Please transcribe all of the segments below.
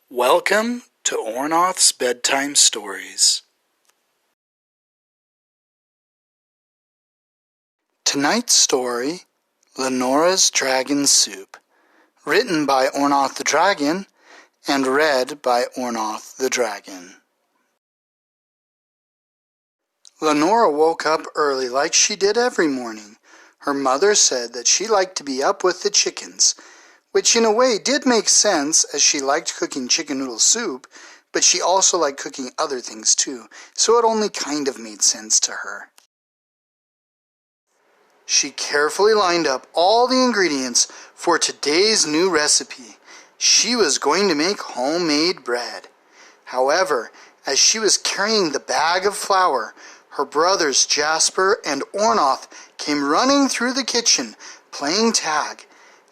Welcome to Ornoth's Bedtime Stories. Tonight's story, Lanora's Dragon Soup, written by Ornoth the Dragon and read by Ornoth the Dragon. Lanora woke up early like she did every morning. Her mother said that she liked to be up with the chickens, which in a way did make sense as she liked cooking chicken noodle soup, but she also liked cooking other things too, so it only kind of made sense to her. She carefully lined up all the ingredients for today's new recipe. She was going to make homemade bread. However, as she was carrying the bag of flour, her brothers Jasper and Ornoth came running through the kitchen, playing tag,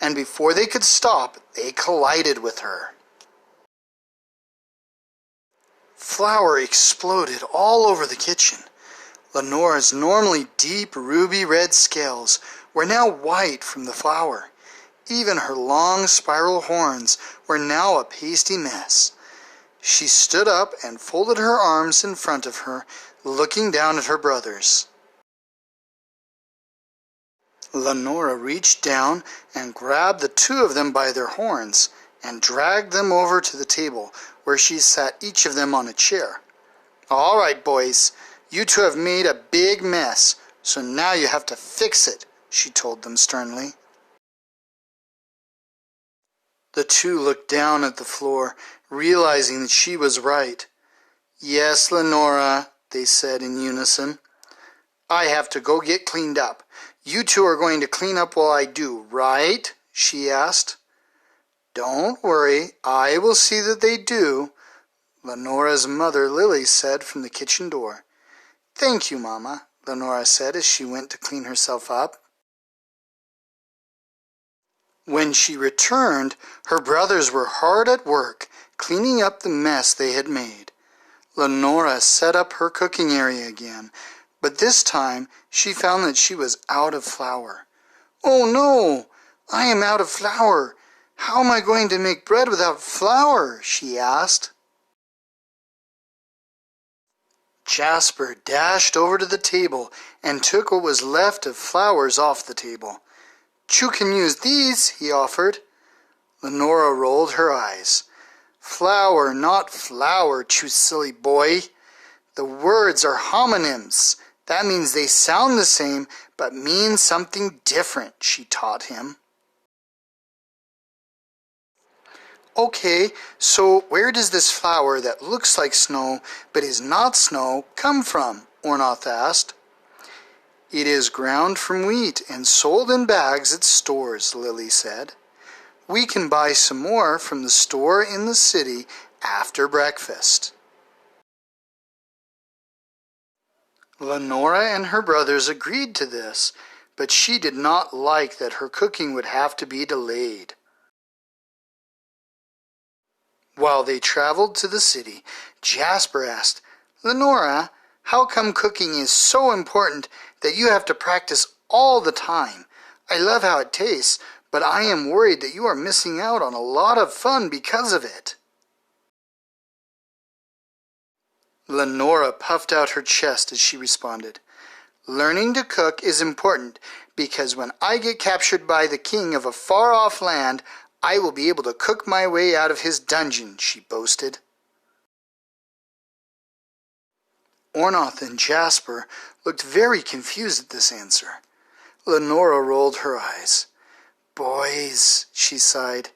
and before they could stop, they collided with her. Flour exploded all over the kitchen. Lanora's normally deep ruby red scales were now white from the flour. Even her long spiral horns were now a pasty mess. She stood up and folded her arms in front of her, looking down at her brothers. Lanora reached down and grabbed the two of them by their horns and dragged them over to the table where she sat each of them on a chair. "All right, boys, you two have made a big mess, so now you have to fix it," she told them sternly. The two looked down at the floor, realizing that she was right. "Yes, Lanora," they said in unison. "I have to go get cleaned up. You two are going to clean up while I do, right?" she asked. "Don't worry, I will see that they do," Lanora's mother Lily said from the kitchen door. "Thank you, Mama," Lanora said as she went to clean herself up. When she returned, her brothers were hard at work, cleaning up the mess they had made. Lanora set up her cooking area again, but this time she found that she was out of flour. "Oh no, I am out of flour. How am I going to make bread without flour?" she asked. Jasper dashed over to the table and took what was left of flours off the table. "You can use these," he offered. Lanora rolled her eyes. "Flour, not flour, you silly boy. The words are homonyms. That means they sound the same, but mean something different," she taught him. "Okay, so where does this flour that looks like snow but is not snow come from?" Ornoth asked. "It is ground from wheat and sold in bags at stores," Lily said. "We can buy some more from the store in the city after breakfast." Lanora and her brothers agreed to this, but she did not like that her cooking would have to be delayed. While they traveled to the city, Jasper asked, "Lanora, how come cooking is so important that you have to practice all the time? I love how it tastes, but I am worried that you are missing out on a lot of fun because of it." Lanora puffed out her chest as she responded, "Learning to cook is important because when I get captured by the king of a far-off land, I will be able to cook my way out of his dungeon," she boasted. Ornoth and Jasper looked very confused at this answer. Lanora rolled her eyes. "Boys," she sighed.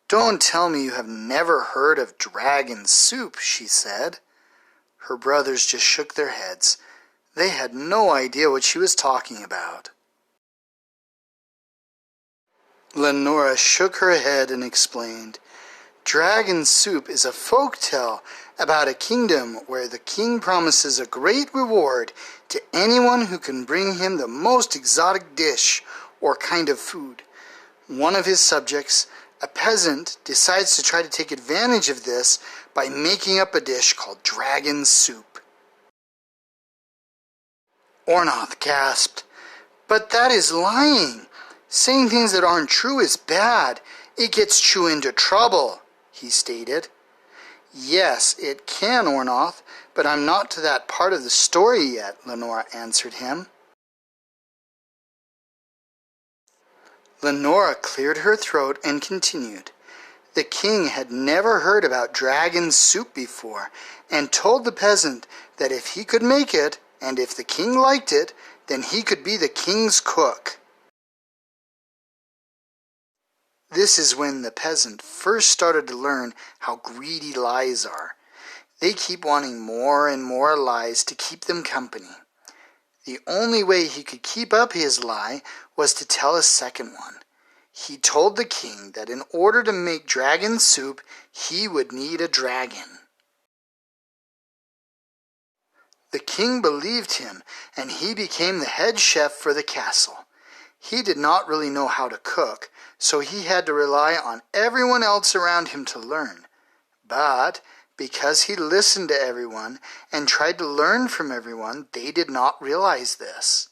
"Don't tell me you have never heard of dragon soup," she said. Her brothers just shook their heads. They had no idea what she was talking about. Lanora shook her head and explained, "Dragon soup is a folk tale about a kingdom where the king promises a great reward to anyone who can bring him the most exotic dish or kind of food. One of his subjects, a peasant, decides to try to take advantage of this by making up a dish called dragon soup." Ornoth gasped, "But that is lying. Saying things that aren't true is bad. It gets you into trouble," he stated. Yes, it can, Ornoth, but I'm not to that part of the story yet, Lanora answered him. Lanora cleared her throat and continued. The king had never heard about dragon soup before, and told the peasant that if he could make it, and if the king liked it, then he could be the king's cook. This is when the peasant first started to learn how greedy lies are. They keep wanting more and more lies to keep them company. The only way he could keep up his lie was to tell a second one. He told the king that in order to make dragon soup, he would need a dragon. The king believed him, and he became the head chef for the castle. He did not really know how to cook, so he had to rely on everyone else around him to learn. But because he listened to everyone and tried to learn from everyone, they did not realize this.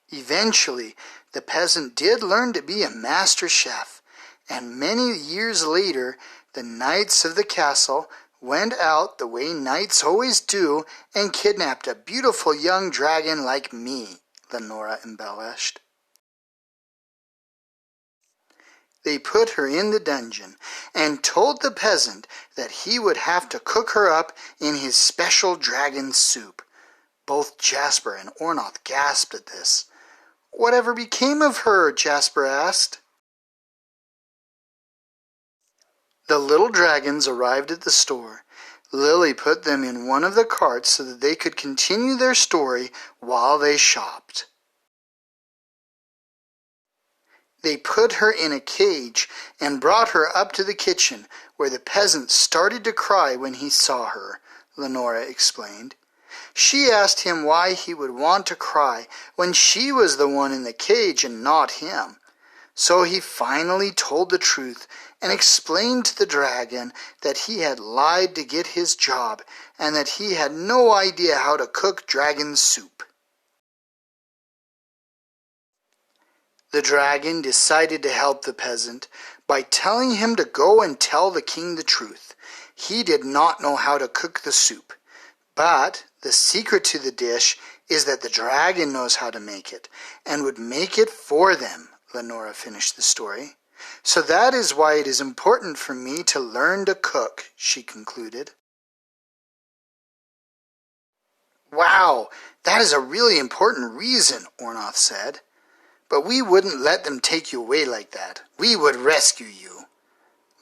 Eventually, the peasant did learn to be a master chef, and many years later, the knights of the castle went out the way knights always do and kidnapped a beautiful young dragon like me, Lanora embellished. They put her in the dungeon and told the peasant that he would have to cook her up in his special dragon soup. Both Jasper and Ornoth gasped at this. "Whatever became of her?" Jasper asked. The little dragons arrived at the store. Lily put them in one of the carts so that they could continue their story while they shopped. They put her in a cage and brought her up to the kitchen, where the peasant started to cry when he saw her, Lanora explained. She asked him why he would want to cry when she was the one in the cage and not him. So he finally told the truth and explained to the dragon that he had lied to get his job and that he had no idea how to cook dragon soup. The dragon decided to help the peasant by telling him to go and tell the king the truth. He did not know how to cook the soup, but the secret to the dish is that the dragon knows how to make it and would make it for them, Lanora finished the story. So that is why it is important for me to learn to cook, she concluded. Wow, that is a really important reason, Ornoth said. But we wouldn't let them take you away like that. We would rescue you.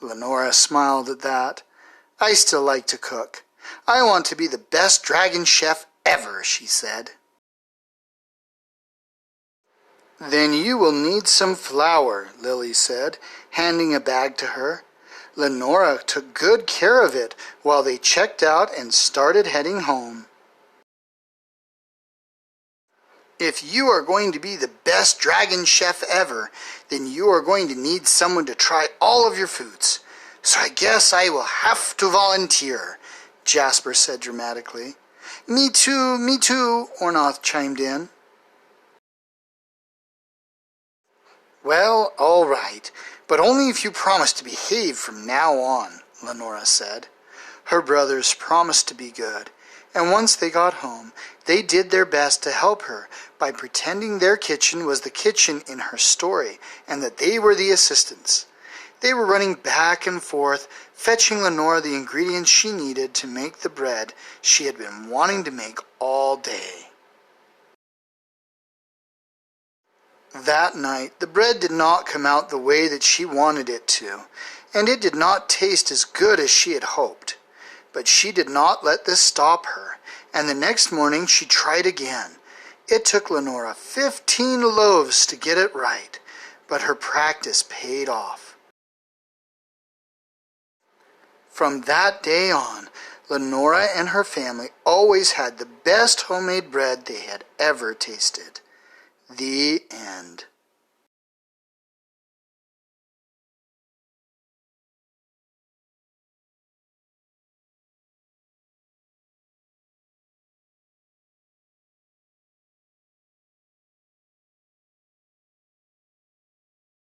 Lanora smiled at that. I still like to cook. I want to be the best dragon chef ever, she said. Then you will need some flour, Lily said, handing a bag to her. Lanora took good care of it while they checked out and started heading home. If you are going to be the best dragon chef ever, then you are going to need someone to try all of your foods. So I guess I will have to volunteer, Jasper said dramatically. Me too, Ornoth chimed in. Well, all right, but only if you promise to behave from now on, Lanora said. Her brothers promised to be good, and once they got home, they did their best to help her by pretending their kitchen was the kitchen in her story and that they were the assistants. They were running back and forth, fetching Lanora the ingredients she needed to make the bread she had been wanting to make all day. That night, the bread did not come out the way that she wanted it to, and it did not taste as good as she had hoped. But she did not let this stop her, and the next morning she tried again. It took Lanora 15 loaves to get it right, but her practice paid off. From that day on, Lanora and her family always had the best homemade bread they had ever tasted. The end.